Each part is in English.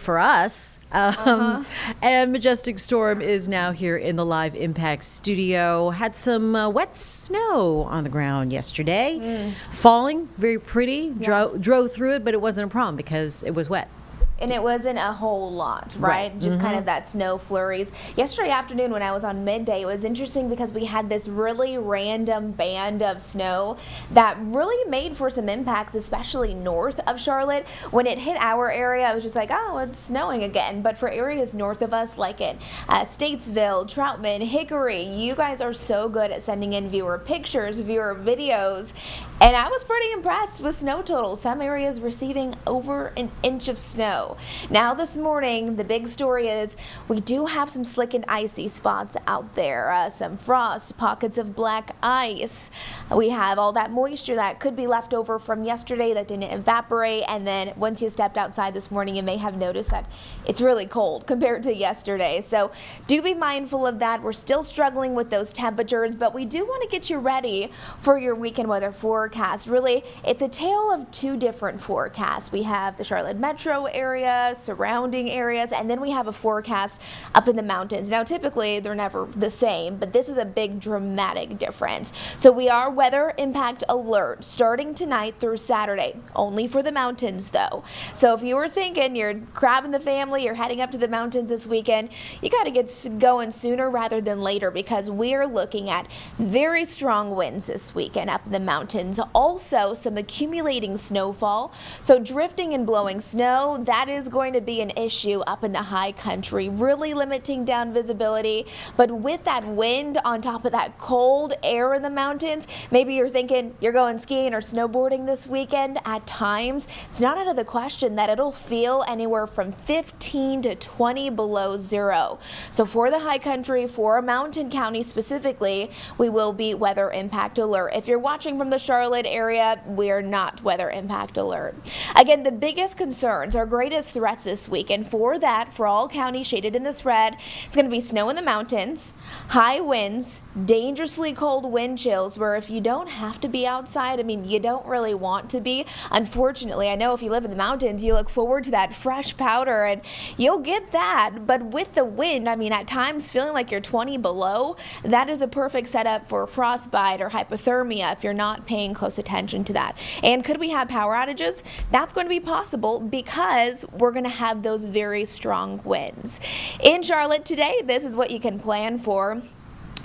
for us. And Majestic Storm is now here in the Live Impact studio. Had some wet snow on the ground yesterday. Falling, very pretty. Drove through it, but it wasn't a problem because it was wet. And it wasn't a whole lot, right? Just kind of that snow flurries. Yesterday afternoon when I was on midday, it was interesting because we had this really random band of snow that really made for some impacts, especially north of Charlotte. When it hit our area, I was just like, oh, it's snowing again. But for areas north of us, like it, Statesville, Troutman, Hickory, you guys are so good at sending in viewer pictures, viewer videos. And I was pretty impressed with snow totals. Some areas receiving over an inch of snow. Now this morning, the big story is we do have some slick and icy spots out there. Some frost, pockets of black ice. We have all that moisture that could be left over from yesterday that didn't evaporate. And then once you stepped outside this morning, you may have noticed that it's really cold compared to yesterday. So do be mindful of that. We're still struggling with those temperatures, but we do want to get you ready for your weekend weather forecast. Really, it's a tale of two different forecasts. We have the Charlotte metro area, surrounding areas, and then we have a forecast up in the mountains. Now, typically, they're never the same, but this is a big dramatic difference. So we are weather impact alert starting tonight through Saturday, only for the mountains, though. So if you were thinking you're grabbing the family, you're heading up to the mountains this weekend, you got to get going sooner rather than later because we're looking at very strong winds this weekend up in the mountains. Also, some accumulating snowfall. So drifting and blowing snow, that is going to be an issue up in the high country, really limiting down visibility. But with that wind on top of that cold air in the mountains, maybe you're thinking you're going skiing or snowboarding this weekend. At times, it's not out of the question that it'll feel anywhere from 15 to 20 below zero. So for the high country, for Mountain County specifically, we will be weather impact alert. If you're watching from the Charlotte area, we are not weather impact alert. Again, the biggest concerns, our greatest threats this week, and for that, for all counties shaded in this red, it's going to be snow in the mountains, high winds, dangerously cold wind chills, where if you don't have to be outside, I mean, you don't really want to be. Unfortunately, I know if you live in the mountains, you look forward to that fresh powder, and you'll get that. But with the wind, I mean, at times feeling like you're 20 below, that is a perfect setup for frostbite or hypothermia if you're not paying close attention to that. And could we have power outages? That's going to be possible because we're going to have those very strong winds. In Charlotte today, this is what you can plan for.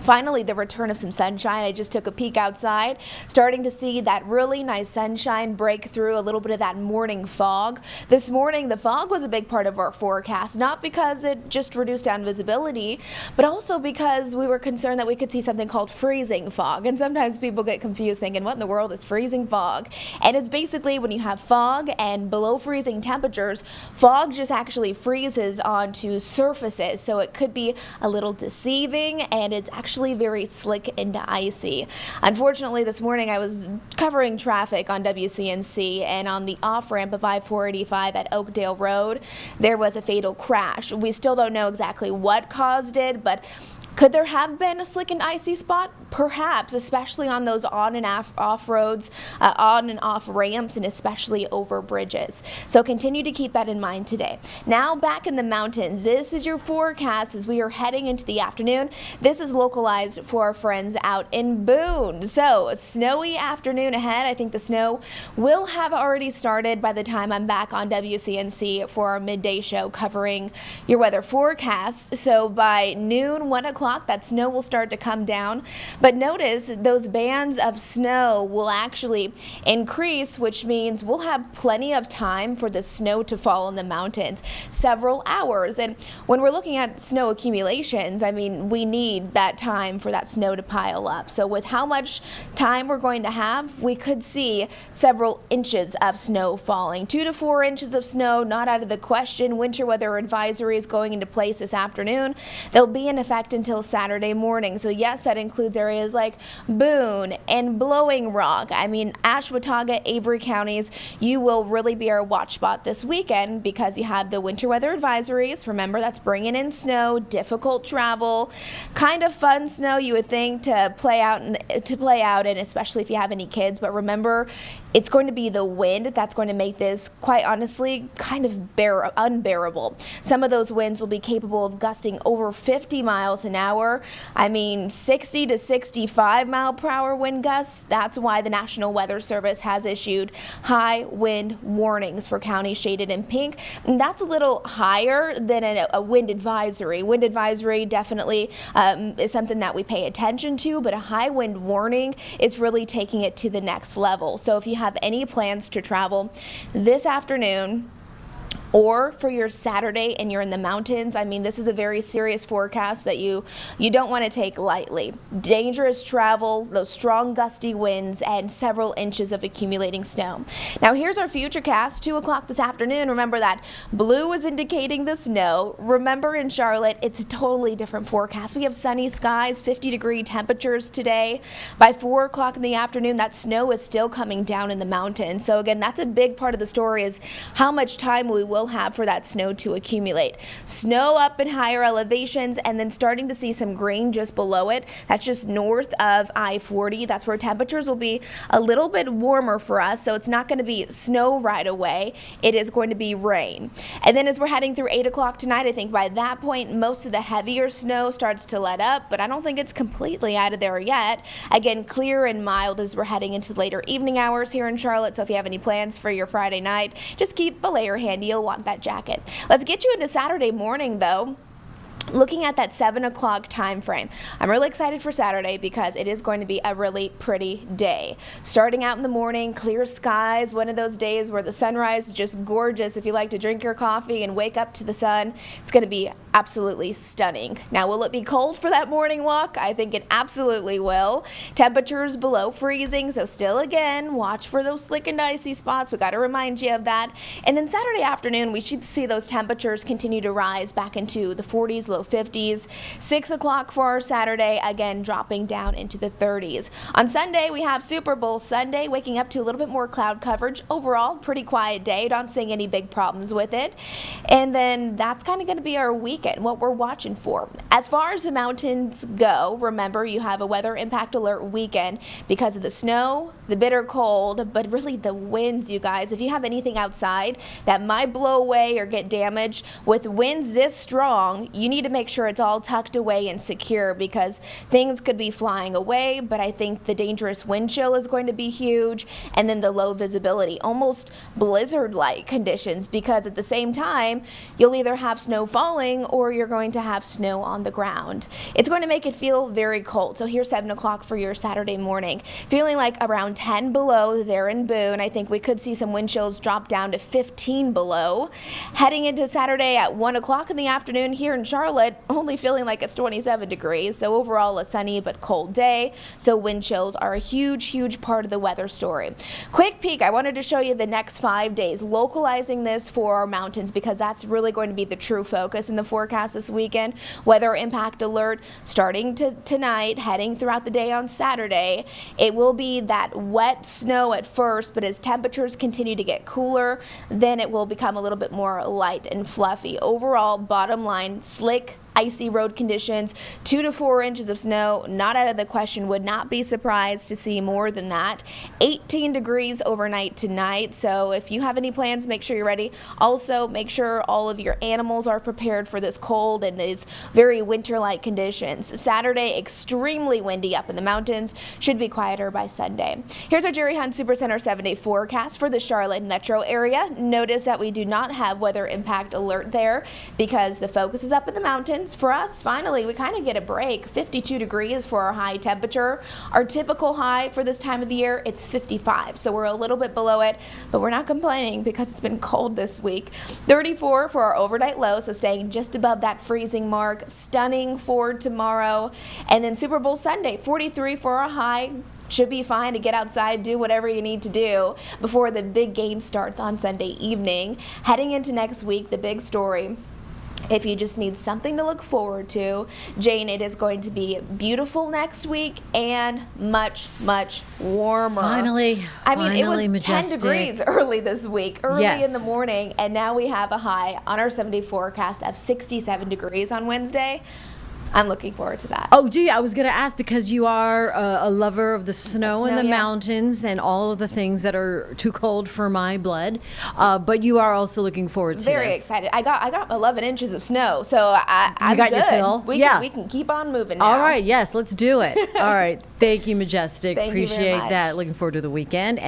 Finally, the return of some sunshine. I just took a peek outside, starting to see that really nice sunshine break through a little bit of that morning fog. This morning, the fog was a big part of our forecast, not because it just reduced down visibility, but also because we were concerned that we could see something called freezing fog. And sometimes people get confused thinking, what in the world is freezing fog? And it's basically when you have fog and below freezing temperatures, fog just actually freezes onto surfaces. So it could be a little deceiving, and it's actually very slick and icy. Unfortunately, this morning I was covering traffic on WCNC, and on the off-ramp of I-485 at Oakdale Road, there was a fatal crash. We still don't know exactly what caused it, but could there have been a slick and icy spot? Perhaps, especially on those on and off roads, on and off ramps, and especially over bridges. So continue to keep that in mind today. Now back in the mountains, this is your forecast as we are heading into the afternoon. This is localized for our friends out in Boone. So a snowy afternoon ahead. I think the snow will have already started by the time I'm back on WCNC for our midday show covering your weather forecast. So by noon, 1 o'clock, that snow will start to come down. But notice those bands of snow will actually increase, which means we'll have plenty of time for the snow to fall in the mountains, several hours. And when we're looking at snow accumulations, I mean, we need that time for that snow to pile up. So with how much time we're going to have, we could see several inches of snow falling. 2 to 4 inches of snow, not out of the question. Winter weather advisory is going into place this afternoon. They'll be in effect until Saturday morning. So yes, that includes areas like Boone and Blowing Rock. I mean, Ashwaubenon, Avery counties, you will really be our watch spot this weekend because you have the winter weather advisories. Remember, that's bringing in snow, difficult travel, kind of fun snow you would think to play out, and especially if you have any kids. But remember, It's going to be the wind that's going to make this, quite honestly, kind of unbearable. Some of those winds will be capable of gusting over 50 miles an hour. I mean, 60 to 65 mile per hour wind gusts. That's why the National Weather Service has issued high wind warnings for counties shaded in pink. And that's a little higher than a wind advisory. Wind advisory definitely is something that we pay attention to, but a high wind warning is really taking it to the next level. So if you have any plans to travel this afternoon, or for your Saturday and you're in the mountains, I mean, this is a very serious forecast that you don't want to take lightly. Dangerous travel, those strong gusty winds, and several inches of accumulating snow. Now here's our futurecast, 2 o'clock this afternoon. Remember that blue is indicating the snow. Remember in Charlotte, it's a totally different forecast. We have sunny skies, 50-degree temperatures today. By 4 o'clock in the afternoon, that snow is still coming down in the mountains. So again, that's a big part of the story, is how much time we will have for that snow to accumulate. Snow up in higher elevations, and then starting to see some green just below it. That's just north of I-40. That's where temperatures will be a little bit warmer for us, so it's not going to be snow right away. It is going to be rain. And then as we're heading through 8 o'clock tonight, I think by that point most of the heavier snow starts to let up, but I don't think it's completely out of there yet. Again, clear and mild as we're heading into later evening hours here in Charlotte, so if you have any plans for your Friday night, just keep a layer handy. You'll want that jacket. Let's get you into Saturday morning though. Looking at that 7 o'clock time frame, I'm really excited for Saturday because it is going to be a really pretty day. Starting out in the morning, clear skies, one of those days where the sunrise is just gorgeous. If you like to drink your coffee and wake up to the sun, it's going to be absolutely stunning. Now, will it be cold for that morning walk? I think it absolutely will. Temperatures below freezing, so still again, watch for those slick and icy spots. We got to remind you of that. And then Saturday afternoon, we should see those temperatures continue to rise back into the 40s, low 50s. 6 o'clock for our Saturday, again dropping down into the 30s. On Sunday, we have Super Bowl Sunday, waking up to a little bit more cloud coverage. Overall, pretty quiet day. Not seeing any big problems with it. And then that's kind of going to be our weekend, what we're watching for. As far as the mountains go, remember you have a weather impact alert weekend because of the snow, the bitter cold, but really the winds, you guys. If you have anything outside that might blow away or get damaged, with winds this strong, you need to make sure it's all tucked away and secure because things could be flying away. But I think the dangerous wind chill is going to be huge, and then the low visibility, almost blizzard-like conditions, because at the same time you'll either have snow falling or you're going to have snow on the ground. It's going to make it feel very cold. So here's 7 o'clock for your Saturday morning. Feeling like around 10 below there in Boone. I think we could see some wind chills drop down to 15 below. Heading into Saturday at 1 o'clock in the afternoon here in Charlotte, only feeling like it's 27 degrees. So overall a sunny but cold day. So wind chills are a huge part of the weather story. Quick peek, I wanted to show you the next 5 days, localizing this for our mountains because that's really going to be the true focus in the forecast this weekend. Weather impact alert starting tonight, heading throughout the day on Saturday. It will be that wet snow at first, but as temperatures continue to get cooler, then it will become a little bit more light and fluffy. Overall, bottom line, slick, icy road conditions, 2 to 4 inches of snow, not out of the question. Would not be surprised to see more than that. 18 degrees overnight tonight, so if you have any plans, make sure you're ready. Also, make sure all of your animals are prepared for this cold and these very winter-like conditions. Saturday, extremely windy up in the mountains, should be quieter by Sunday. Here's our Jerry Hunt Supercenter 7-day forecast for the Charlotte metro area. Notice that we do not have weather impact alert there because the focus is up in the mountains. For us, finally, we kind of get a break. 52 degrees for our high temperature. Our typical high for this time of the year, it's 55. So we're a little bit below it, but we're not complaining because it's been cold this week. 34 for our overnight low, so staying just above that freezing mark. Stunning for tomorrow. And then Super Bowl Sunday, 43 for our high. Should be fine to get outside, do whatever you need to do before the big game starts on Sunday evening. Heading into next week, the big story. If you just need something to look forward to, Jane, it is going to be beautiful next week and much warmer. Finally, I mean, it was majestic. 10 degrees early this week, early Yes. in the morning, and now we have a high on our 7-day forecast of 67 degrees on Wednesday. I'm looking forward to that. Oh, do you? I was going to ask because you are a lover of the snow and snow, the yeah. mountains and all of the things that are too cold for my blood. But you are also looking forward to Very this. excited. I got 11 inches of snow, so I'm got good. your fill? We Yeah. we can keep on moving now. All right, yes, let's do it. All right. Thank you, Majestic. Thank you very Appreciate much. that. Looking forward to the weekend.